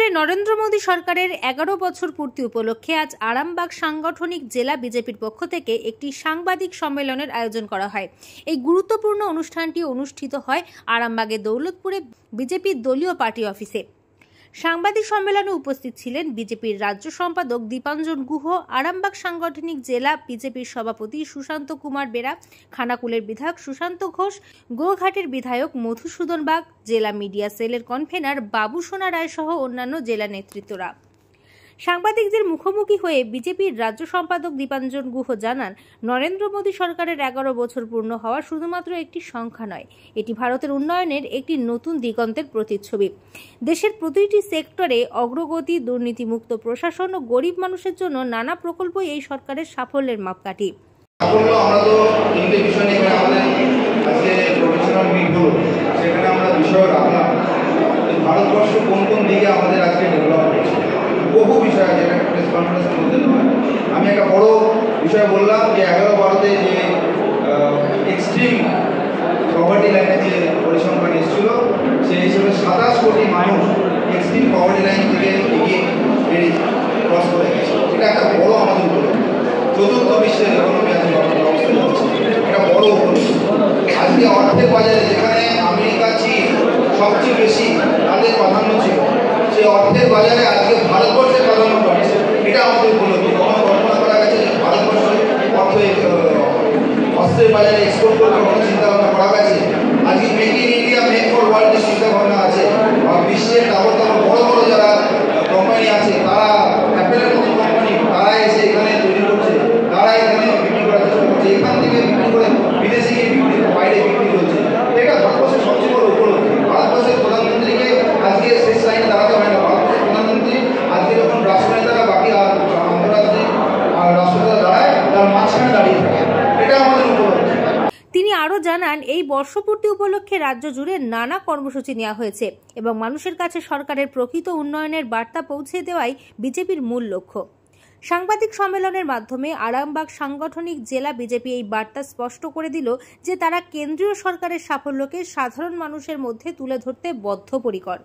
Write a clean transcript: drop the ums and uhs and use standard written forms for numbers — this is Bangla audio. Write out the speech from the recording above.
কেন্দ্রে নরেন্দ্র মোদী সরকারের 11 বছর পূর্তি উপলক্ষে আজ আরামবাগ সাংগঠনিক জেলা বিজেপির পক্ষ থেকে একটি সাংবাদিক সম্মেলনের আয়োজন করা হয়। এই গুরুত্বপূর্ণ অনুষ্ঠানটি অনুষ্ঠিত হয় আরামবাগের দৌলতপুরে বিজেপির দলীয় পার্টি অফিসে। সাংবাদিক সম্মেলনে উপস্থিত ছিলেন বিজেপির রাজ্য সম্পাদক দীপাঞ্জন গুহ, আরামবাগ সাংগঠনিক জেলা বিজেপির সভাপতি সুশান্ত কুমার বেরা, খানাকুলের বিধায়ক সুশান্ত ঘোষ, গোঘাটের বিধায়ক মধুসূদন বাগ, জেলা মিডিয়া সেলের কনভেনার বাবুসোনা রায় সহ অন্যান্য জেলা নেতৃত্বরা। সাংবাদিকদের মুখোমুখি হয়ে বিজেপির রাজ্য সম্পাদক দীপাঞ্জন গুহ জানান, নরেন্দ্র মোদী সরকারের 11 বছর পূর্ণ হওয়া শুধুমাত্র একটি সংখ্যা নয়, এটি ভারতের উন্নয়নের একটি নতুন দিগন্তের প্রতিচ্ছবি। দেশের প্রতিটি সেক্টরে অগ্রগতি, দুর্নীতিমুক্ত প্রশাসন ও গরিব মানুষের জন্য নানা প্রকল্পই এই সরকারের সাফল্যের মাপকাঠি। ভারতবর্ষ কোন কোন দিকে আমাদের আজকে ডেভেলপ হয়েছে, বহু বিষয় আছে। এটা প্রেস কনফারেন্সের মধ্যে নয়, আমি একটা বড় বিষয় বললাম যে 11-12-তে যে এক্সট্রিম পভার্টি লাইনের যে পরিসংখ্যান এসেছিল, সেই হিসেবে 27 কোটি মানুষ এক্সট্রিম পভার্টি লাইন থেকে এগিয়ে ক্রস করে গেছে। এটা একটা বড় আমাদের উপলব্ধি। চতুর্থ বিশ্বের ইকোনমি আছে এটা বড় উপলব্ধি। আজকে অর্থের বাজারে যেখানে আমেরিকা, চীন সবচেয়ে বেশি তাদের প্রাধান্য ছিল, সেই অর্থের বাজারে আজকে ভারতবর্ষের প্রাধান্য বাড়ছে। এটা আমাদের উপলব্ধি। কখনো কল্পনা করা গেছে যে ভারতবর্ষের অস্ত্রের বাজারে এক্সপোর্ট করতে কখনো চিন্তা ভাবনা করা গেছে? আজকে make in India, make for ওয়ার্ল্ডের চিন্তা ভাবনা আছে। আর বিশ্বের বড় বড় যারা কোম্পানি আছে, তারা অ্যাপেলের মতো কোম্পানি, তারা এসে এখানে তৈরি করছে, তারা এখানে বিক্রি করার চেষ্টা করছে। এখান থেকে বিক্রি করে বিদেশে গিয়ে বাইরে বিক্রি করছে। এটা ভারতবর্ষের সবচেয়ে বড় উপলব্ধি। ভারতবর্ষের প্রধানমন্ত্রীকে আজকে শেষ লাইনে দাঁড়াতে হয় না। ভারতবর্ষের প্রধানমন্ত্রী আজকে যখন রাষ্ট্রনেতারা বাকি আন্তর্জাতিক রাষ্ট্রনেতা দাঁড়ায়, তার মাঝখানে দাঁড়িয়ে থাকে। এটা আমাদের উপলব্ধি। তিনি আরও জানান, এই বর্ষপূর্তি উপলক্ষে রাজ্য জুড়ে নানা কর্মসূচি নেওয়া হয়েছে এবং মানুষের কাছে সরকারের প্রকৃত উন্নয়নের বার্তা পৌঁছে দেওয়াই বিজেপির মূল লক্ষ্য। সাংবাদিক সম্মেলনের মাধ্যমে আরামবাগ সাংগঠনিক জেলা বিজেপি এই বার্তা স্পষ্ট করে দিল যে তারা কেন্দ্রীয় সরকারের সাফল্যকে সাধারণ মানুষের মধ্যে তুলে ধরতে বদ্ধপরিকর।